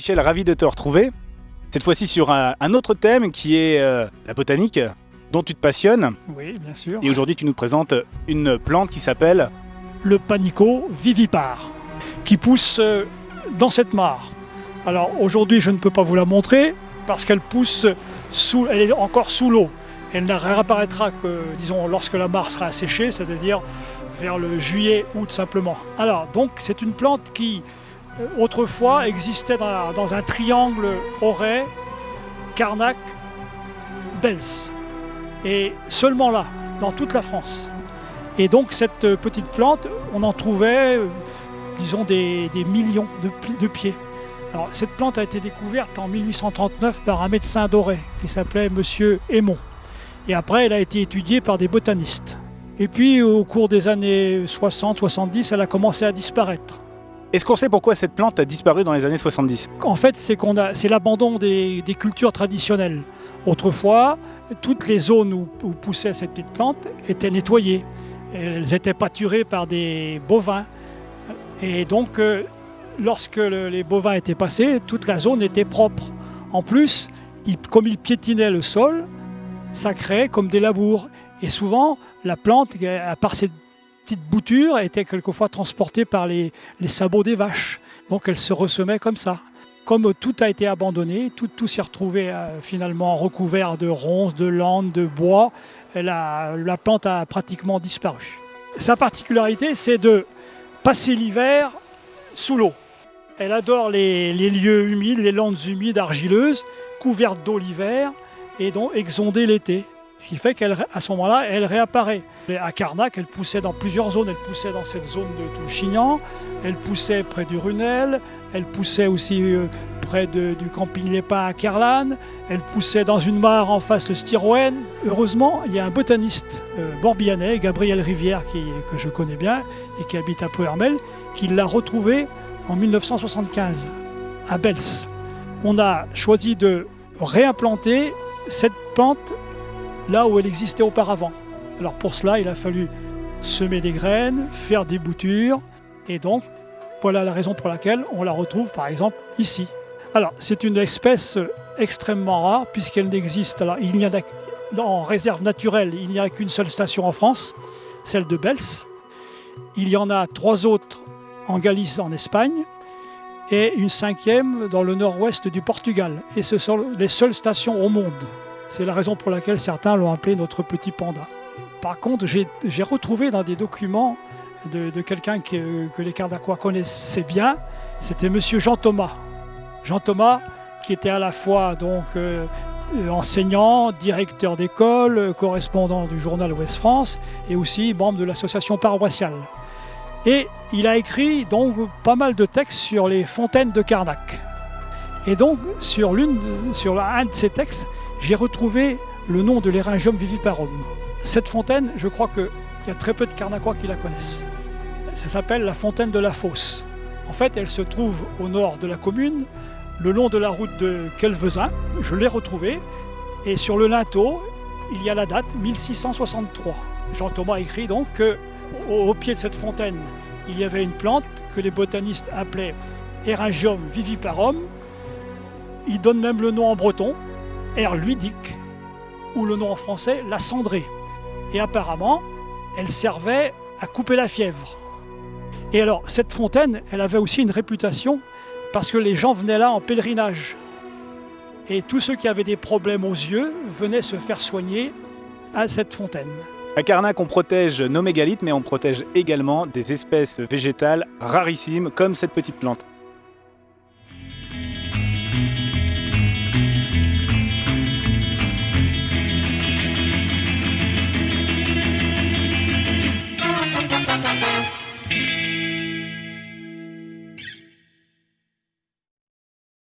Michel, ravi de te retrouver. Cette fois-ci sur un autre thème qui est la botanique, dont tu te passionnes. Oui, bien sûr. Et aujourd'hui, tu nous présentes une plante qui s'appelle le panico vivipare, qui pousse dans cette mare. Alors aujourd'hui, je ne peux pas vous la montrer parce qu'elle pousse elle est encore sous l'eau. Elle ne réapparaîtra que, disons, lorsque la mare sera asséchée, c'est-à-dire vers le juillet-août simplement. Alors, donc, c'est une plante qui, autrefois, existait dans un triangle Auray, Carnac, Bells. Et seulement là, dans toute la France. Et donc, cette petite plante, on en trouvait, disons, des millions de pieds. Alors, cette plante a été découverte en 1839 par un médecin d'Auray qui s'appelait Monsieur Aymon. Et après, elle a été étudiée par des botanistes. Et puis, au cours des années 60-70, elle a commencé à disparaître. Est-ce qu'on sait pourquoi cette plante a disparu dans les années 70 ? En fait, c'est l'abandon des cultures traditionnelles. Autrefois, toutes les zones où poussait cette petite plante étaient nettoyées. Elles étaient pâturées par des bovins. Et donc, lorsque les bovins étaient passés, toute la zone était propre. En plus, comme ils piétinaient le sol, ça créait comme des labours. Et souvent, la plante, à part ses petites boutures, était quelquefois transportée par les sabots des vaches. Donc elle se ressemait comme ça. Comme tout a été abandonné, tout s'est retrouvé finalement recouvert de ronces, de landes, de bois, la plante a pratiquement disparu. Sa particularité, c'est de passer l'hiver sous l'eau. Elle adore les lieux humides, les landes humides, argileuses, couvertes d'eau l'hiver, et donc exondée l'été. Ce qui fait qu'à ce moment-là, elle réapparaît. À Carnac, elle poussait dans plusieurs zones. Elle poussait dans cette zone de Touchignan, elle poussait près du Runel, elle poussait aussi près du camping Les Pins à Kerlan, elle poussait dans une mare en face le Styroène. Heureusement, il y a un botaniste morbihanais, Gabriel Rivière, que je connais bien et qui habite à Ploërmel, qui l'a retrouvée en 1975 à Bells. On a choisi de réimplanter cette plante là où elle existait auparavant. Alors pour cela, il a fallu semer des graines, faire des boutures, et donc voilà la raison pour laquelle on la retrouve par exemple ici. Alors c'est une espèce extrêmement rare puisqu'elle n'existe, alors il n'y a en réserve naturelle, il n'y a qu'une seule station en France, celle de Bells. Il y en a 3 autres en Galice, en Espagne, et une 5e dans le nord-ouest du Portugal. Et ce sont les seules stations au monde. C'est la raison pour laquelle certains l'ont appelé notre petit panda. Par contre, j'ai retrouvé dans des documents de quelqu'un que les Carnacois connaissaient bien, c'était monsieur Jean Thomas. Jean Thomas, qui était à la fois donc enseignant, directeur d'école, correspondant du journal Ouest France, et aussi membre de l'association paroissiale. Et il a écrit donc pas mal de textes sur les fontaines de Carnac. Et donc, sur un de ces textes, j'ai retrouvé le nom de l'Eryngium viviparum. Cette fontaine, je crois qu'il y a très peu de Carnacois qui la connaissent. Ça s'appelle la fontaine de la Fosse. En fait, elle se trouve au nord de la commune, le long de la route de Quelvezin. Je l'ai retrouvée. Et sur le linteau, il y a la date 1663. Jean Thomas écrit donc qu'au pied de cette fontaine, il y avait une plante que les botanistes appelaient Eryngium viviparum. Il donne même le nom en breton, Erluidic, ou le nom en français, la cendrée. Et apparemment, elle servait à couper la fièvre. Et alors, cette fontaine, elle avait aussi une réputation parce que les gens venaient là en pèlerinage. Et tous ceux qui avaient des problèmes aux yeux venaient se faire soigner à cette fontaine. À Carnac, on protège nos mégalithes, mais on protège également des espèces végétales rarissimes comme cette petite plante.